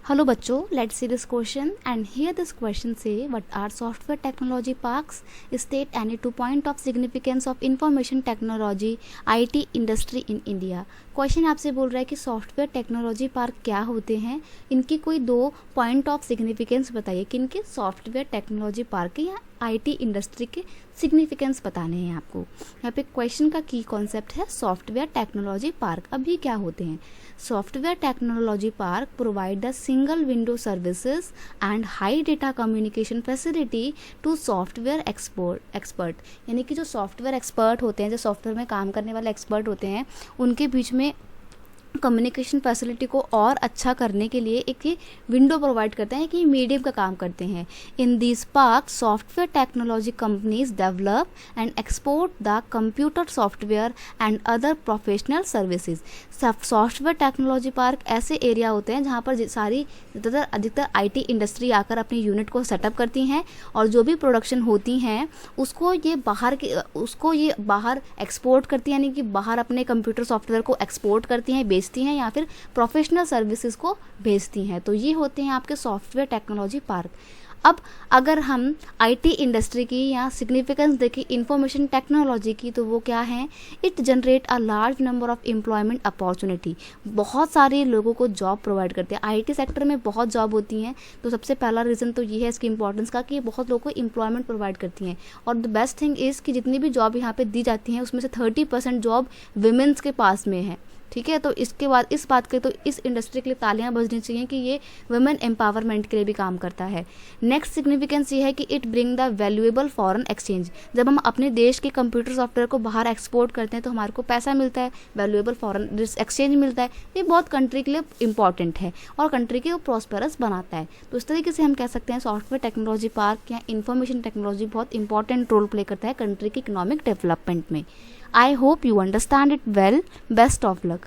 Hello बच्चों, let's see this question and here this question say what are software technology parks? State any 2 point of significance of information technology IT industry in India. Question आपसे बोल रहा है कि software technology park क्या होते हैं, इनकी कोई 2 पॉइंट ऑफ सिग्निफिकेंस बताइए। किनके? सॉफ्टवेयर टेक्नोलॉजी पार्क के या आईटी इंडस्ट्री के सिग्निफिकेंस बताने हैं आपको। यहाँ पे क्वेश्चन का की कॉन्सेप्ट है सॉफ्टवेयर टेक्नोलॉजी पार्क। अभी क्या होते हैं? Software technology park provide the single window services and high data communication facility to software expert, यानी कि जो सॉफ्टवेयर एक्सपर्ट होते हैं, जो सॉफ्टवेयर में काम करने वाले एक्सपर्ट होते हैं, उनके बीच में कम्युनिकेशन फैसिलिटी को और अच्छा करने के लिए एक ये विंडो प्रोवाइड करते हैं कि मीडियम का काम करते हैं। In this park software technology companies develop and export the computer software and other professional services. Software technology park ऐसे एरिया होते हैं जहाँ पर सारी अधिकतर आईटी इंडस्ट्री आकर अपनी यूनिट को सेटअप करती हैं और जो भी प्रोडक्शन होती हैं उसको ये बाहर एक्सपोर्ट करती हैं, यानी कि बाहर अपने कंप्यूटर सॉफ्टवेयर को एक्सपोर्ट करती हैं, बेचती हैं या फिर प्रोफेशनल सर्विसेज को भेजती हैं। तो ये होते हैं आपके सॉफ्टवेयर टेक्नोलॉजी पार्क। अब अगर हम आईटी इंडस्ट्री की या सिग्निफिकेंस देखें इंफॉर्मेशन टेक्नोलॉजी की, तो वो क्या है? It generate a large number of employment opportunity. बहुत सारे लोगों को जॉब प्रोवाइड करते हैं। आईटी सेक्टर में बहुत जॉब होती हैं, तो सबसे पहला रीज़न तो ये है इसकी इंपॉर्टेंस का कि ये बहुत लोगों को एम्प्लॉयमेंट प्रोवाइड करती हैं। और द बेस्ट थिंग इज़ कि जितनी भी जॉब यहाँ पे दी जाती हैं उसमें से 30% जॉब विमेंस के पास में है। ठीक है, तो इसके बाद इस बात के तो इस इंडस्ट्री के लिए तालियां बजनी चाहिए कि ये वुमेन एम्पावरमेंट के लिए भी काम करता है। नेक्स्ट सिग्निफिकेंस ये है कि it bring the valuable foreign exchange. जब हम अपने देश के कंप्यूटर सॉफ्टवेयर को बाहर एक्सपोर्ट करते हैं तो हमारे को पैसा मिलता है, वैल्यूएबल फॉरेन एक्सचेंज मिलता है। ये बहुत कंट्री के लिए इंपॉर्टेंट है और कंट्री के प्रॉस्पेरस बनाता है। तो इस तरीके से हम कह सकते हैं सॉफ्टवेयर टेक्नोलॉजी पार्क या इंफॉर्मेशन टेक्नोलॉजी बहुत इंपॉर्टेंट रोल प्ले करता है कंट्री के इकोनॉमिक डेवलपमेंट में। I hope you understand it well. Best of luck.